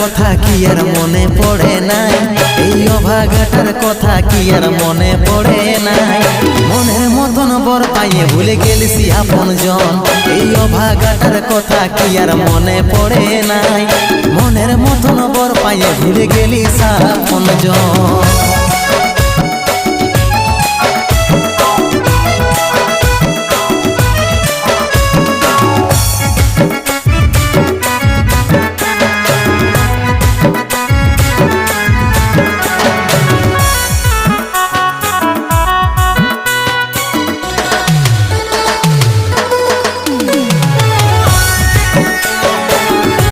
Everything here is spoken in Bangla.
কথা কি আর মনে পড়ে নাই, এই অভাগাটার কথা কি আর মনে পড়ে নাই। মনের মতন বর পাইয়ে ভুলে গেলিসি আপন জন, এই অভাগাটার কথা কি আর মনে পড়ে নাই। মনের মতন বর পাইয়ে ভুলে গেলিস আপন জন।